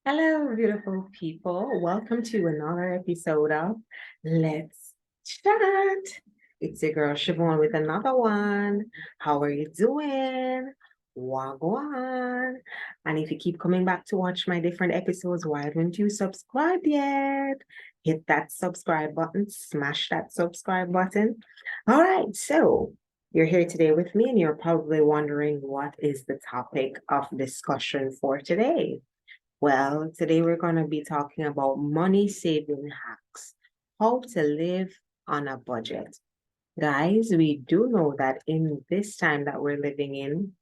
Hello, beautiful people. Welcome to another episode of Let's Chat. It's your girl Siobhan with another one. How are you doing? Wagwan. And if you keep coming back to watch my different episodes, why haven't you subscribed yet? Hit that subscribe button, smash that subscribe button. All right, so you're here today with me, and you're probably wondering what is the topic of discussion for today. Well, today we're going to be talking about money saving hacks, how to live on a budget. Guys, we do know that in this time that we're living in,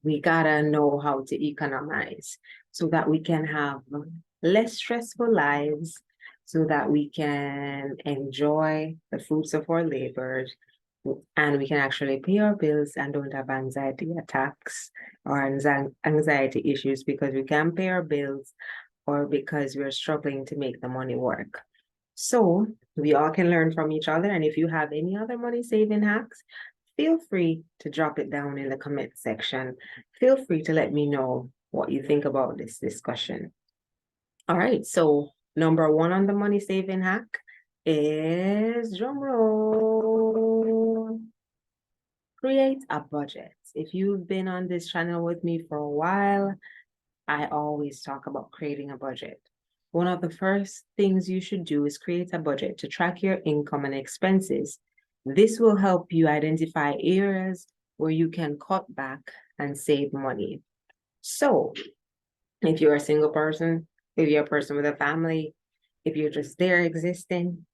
we gotta know how to economize so that we can have less stressful lives, so that we can enjoy the fruits of our labors, and we can actually pay our bills and don't have anxiety attacks or anxiety issues because we can't pay our bills or because we're struggling to make the money work. So we all can learn from each other. And if you have any other money saving hacks, feel free to drop it down in the comment section. Feel free to let me know what you think about this discussion. All right, so number one on the money saving hack is drum roll. Create a budget. If you've been on this channel with me for a while, I always talk about creating a budget. One of the first things you should do is create a budget to track your income and expenses. This will help you identify areas where you can cut back and save money. So, if you're a single person, if you're a person with a family, if you're just there existing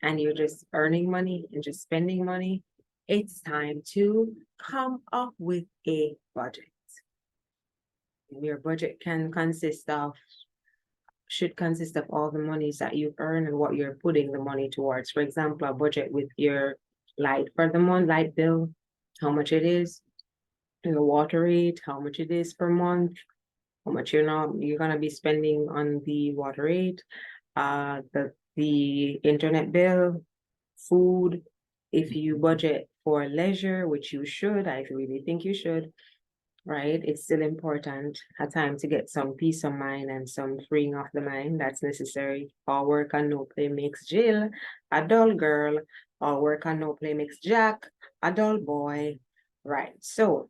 and you're just earning money and just spending money, it's time to come up with a budget. Your budget should consist of all the monies that you earn and what you're putting the money towards. For example, a budget with your light for the month, light bill, how much it is, your water rate, how much it is per month, how much you're gonna be spending on the water rate, the internet bill, food. If you budget for leisure, which you should, I really think you should, right? It's still important at time to get some peace of mind and some freeing of the mind that's necessary. All work and no play makes Jill a dull girl. All work and no play makes Jack a dull boy. Right. So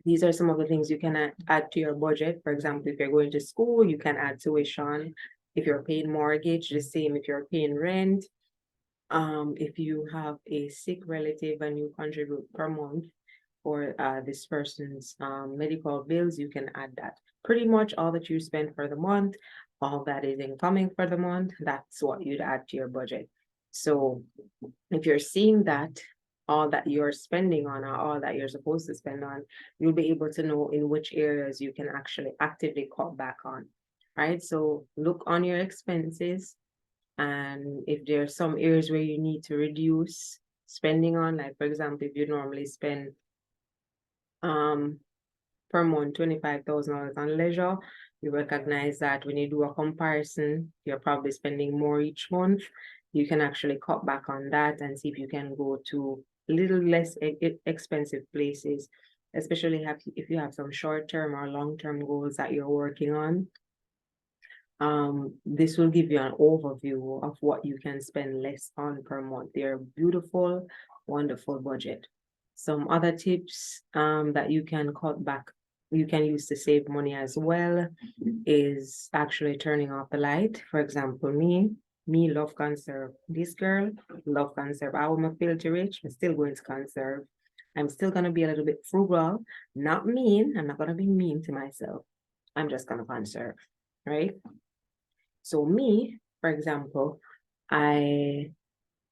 these are some of the things you can add to your budget. For example, if you're going to school, you can add tuition. If you're paying mortgage, the same if you're paying rent. If you have a sick relative and you contribute per month, for this person's medical bills, you can add that. Pretty much all that you spend for the month, all that is incoming for the month, that's what you'd add to your budget. So if you're seeing that, all that you're spending on or all that you're supposed to spend on, you'll be able to know in which areas you can actually actively cut back on, right? So look on your expenses, and if there's some areas where you need to reduce spending on, like for example, if you normally spend um per month $25,000 on leisure, you recognize that when you do a comparison, you're probably spending more each month. You can actually cut back on that and see if you can go to little less expensive places, especially if you have some short-term or long-term goals that you're working on. This will give you an overview of what you can spend less on per month. They're beautiful, wonderful budget. Some other tips that you can cut back, you can use to save money as well, is actually turning off the light. For example, me love conserve. This girl love conserve. I am filthy rich, I'm still going to conserve. I'm still gonna be a little bit frugal, not mean. I'm not gonna be mean to myself. I'm just gonna conserve, right? So me, for example, I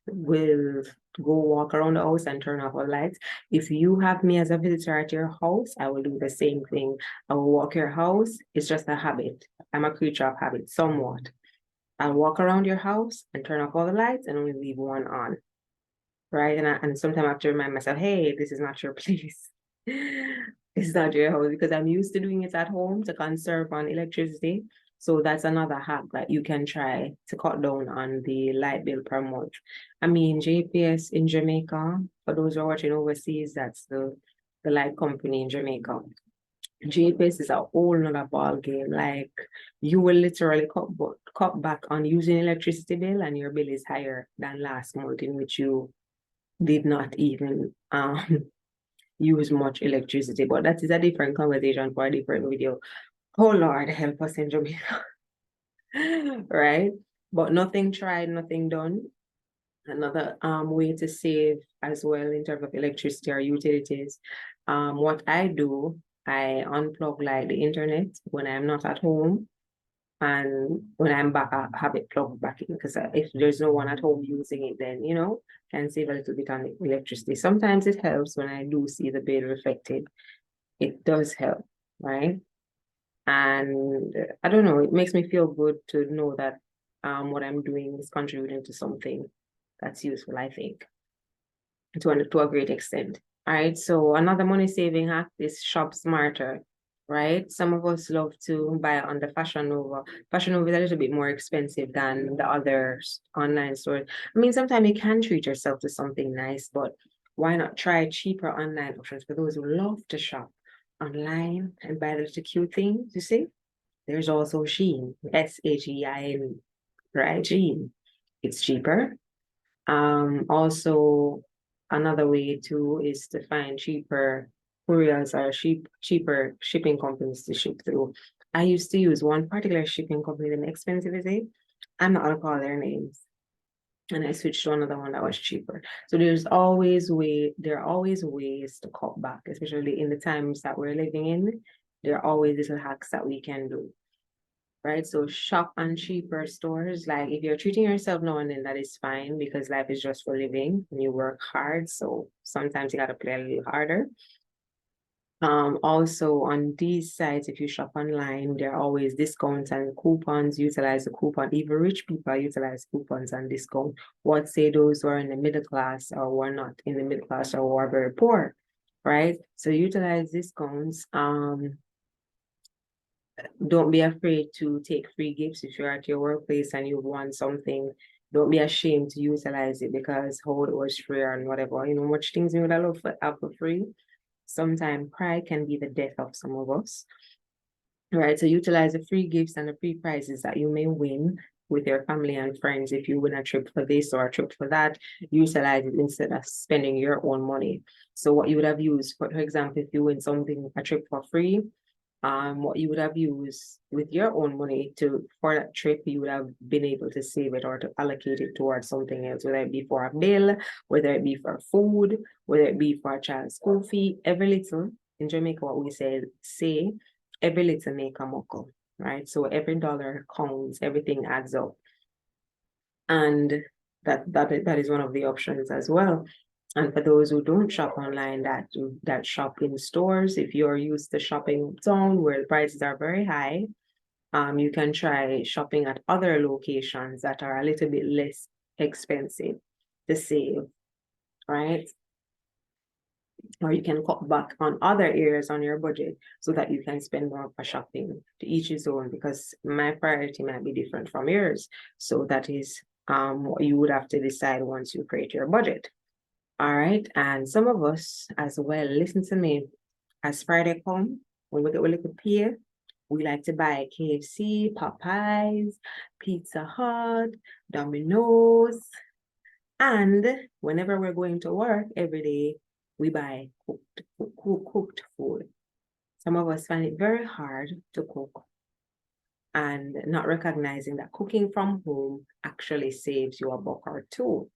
will go walk around the house and turn off all lights. If you have me as a visitor at your house, I will do the same thing. I will walk your house. It's just a habit. I'm a creature of habit, somewhat. I'll walk around your house and turn off all the lights and only leave one on, right? And sometimes I have to remind myself, hey, this is not your place. It's not your house, because I'm used to doing it at home to conserve on electricity. So that's another hack that you can try to cut down on the light bill per month. I mean, JPS in Jamaica, for those who are watching overseas, that's the light company in Jamaica. GPS is a whole nother ball game. Like you will literally cut back on using electricity bill, and your bill is higher than last month, in which you did not even use much electricity. But that is a different conversation for a different video. Oh Lord, help us in Jamaica. Right? But nothing tried, nothing done. Another way to save as well in terms of electricity or utilities. What I do, I unplug like the internet when I'm not at home, and when I'm back, I have it plugged back in, because if there's no one at home using it, then can save a little bit on the electricity. Sometimes it helps when I do see the bill reflected. It does help, right? And I don't know, it makes me feel good to know that what I'm doing is contributing to something that's useful, I think, to a great extent. All right. So another money saving hack is shop smarter, right? Some of us love to buy on the Fashion Nova. Fashion Nova is a little bit more expensive than the other online stores. I mean, sometimes you can treat yourself to something nice, but why not try cheaper online options for those who love to shop online and buy the little cute things, you see? There's also Shein, Shein, right? Shein. It's cheaper. Also, another way too is to find cheaper couriers or cheaper shipping companies to ship through. I used to use one particular shipping company, the expensive is it? I'm not gonna call their names. And I switched to another one that was cheaper. So there are always ways to cut back, especially in the times that we're living in. There are always little hacks that we can do, right? So shop on cheaper stores. Like if you're treating yourself now and then, that is fine, because life is just for living and you work hard. So sometimes you gotta play a little harder. Also on these sites, if you shop online, there are always discounts and coupons. Utilize the coupon. Even rich people utilize coupons and discount. What say those who are in the middle class or who are not in the middle class or who are very poor, right? So utilize discounts. Don't be afraid to take free gifts if you're at your workplace and you want something. Don't be ashamed to utilize it, because how it was free and whatever. Much things we would have loved for have for free. Sometimes pride can be the death of some of us. Right. So utilize the free gifts and the free prizes that you may win with your family and friends. If you win a trip for this or a trip for that, utilize it instead of spending your own money. So what you would have used, for example, if you win something, a trip for free, what you would have used with your own money for that trip, you would have been able to save it or to allocate it towards something else, whether it be for a bill, whether it be for food, whether it be for a child's school fee. Every little, in Jamaica, what we say, every little make a muckle, right? So every dollar counts, everything adds up. And that is one of the options as well. And for those who don't shop online, that shop in stores, if you're used to shopping down where the prices are very high, you can try shopping at other locations that are a little bit less expensive to save, right? Or you can cut back on other areas on your budget so that you can spend more for shopping. To each his own, because my priority might be different from yours. So that is what you would have to decide once you create your budget. All right. And some of us as well, listen to me, as Friday come, when we get a little pay, we like to buy KFC, Popeyes, Pizza Hut, Domino's. And whenever we're going to work every day, we buy cooked food. Some of us find it very hard to cook, and not recognizing that cooking from home actually saves you a buck or two.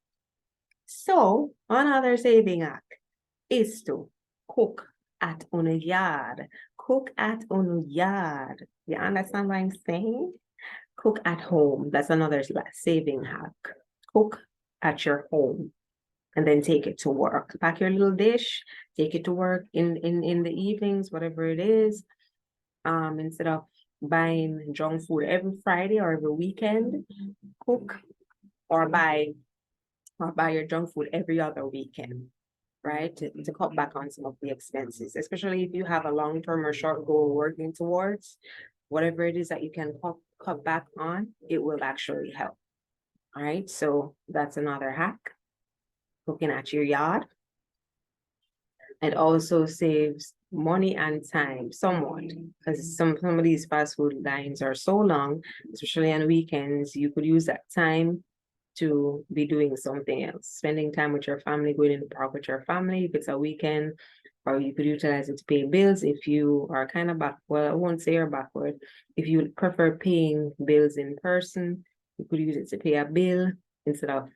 So another saving hack is to cook at on a yard. Cook at on a yard. You understand what I'm saying? Cook at home. That's another saving hack. Cook at your home and then take it to work. Pack your little dish, take it to work in the evenings, whatever it is. Instead of buying junk food every Friday or every weekend, cook or buy your junk food every other weekend, right? To cut back on some of the expenses, especially if you have a long-term or short goal working towards, whatever it is that you can cut back on, it will actually help. All right, so that's another hack. Looking at your yard. It also saves money and time somewhat, because some of these fast food lines are so long, especially on weekends. You could use that time to be doing something else, spending time with your family, going in the park with your family if it's a weekend, or you could utilize it to pay bills if you are kind of back. Well, I won't say you're backward. If you prefer paying bills in person, you could use it to pay a bill instead of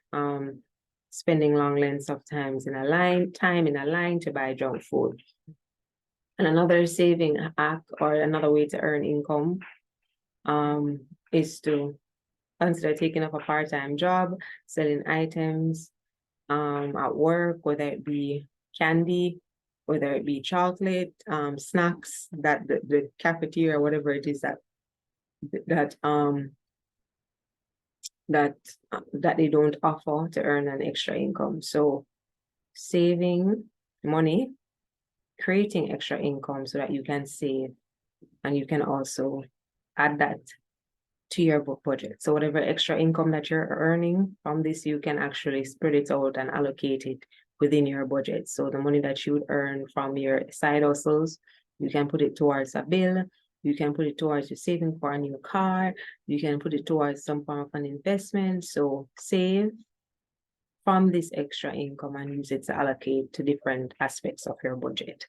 spending long lengths of time in a line to buy junk food. And another saving hack or another way to earn income is to consider taking up a part-time job, selling items at work, whether it be candy, whether it be chocolate, snacks that the cafeteria, whatever it is that that that that they don't offer to earn an extra income. So saving money, creating extra income so that you can save, and you can also add that to your book budget. So whatever extra income that you're earning from this, you can actually spread it out and allocate it within your budget. So the money that you would earn from your side hustles, you can put it towards a bill, you can put it towards your saving for a new car, you can put it towards some form of an investment. So save from this extra income and use it to allocate to different aspects of your budget.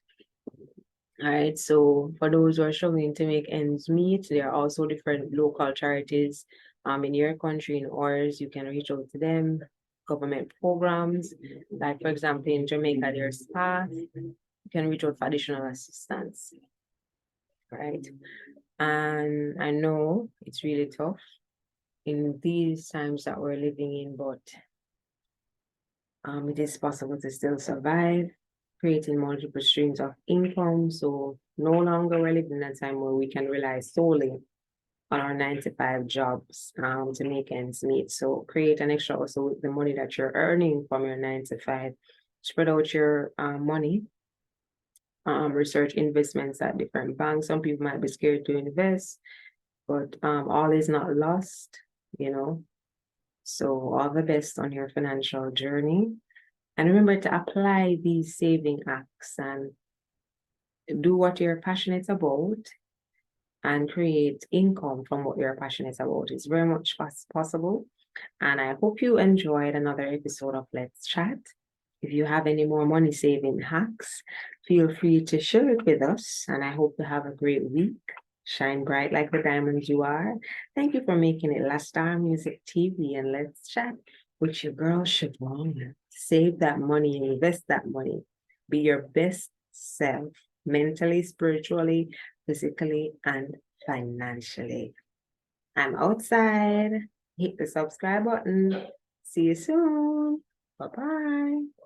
All right, so for those who are struggling to make ends meet, there are also different local charities in your country, in ours. You can reach out to them, government programs. Like, for example, in Jamaica, there's SPA. You can reach out for additional assistance, right? And I know it's really tough in these times that we're living in, but it is possible to still survive, creating multiple streams of income. So no longer we're living in a time where we can rely solely on our 9 to 5 jobs to make ends meet. So create an extra also with the money that you're earning from your 9 to 5. Spread out your money. Research investments at different banks. Some people might be scared to invest, but all is not lost, you know. So all the best on your financial journey. And remember to apply these saving hacks and do what you're passionate about and create income from what you're passionate about. It's very much possible. And I hope you enjoyed another episode of Let's Chat. If you have any more money saving hacks, feel free to share it with us. And I hope you have a great week. Shine bright like the diamonds you are. Thank you for making it Last Star Music TV and Let's Chat with your girl Siobhan. Save that money, invest that money. Be your best self, mentally, spiritually, physically, and financially. I'm outside. Hit the subscribe button. See you soon. Bye-bye.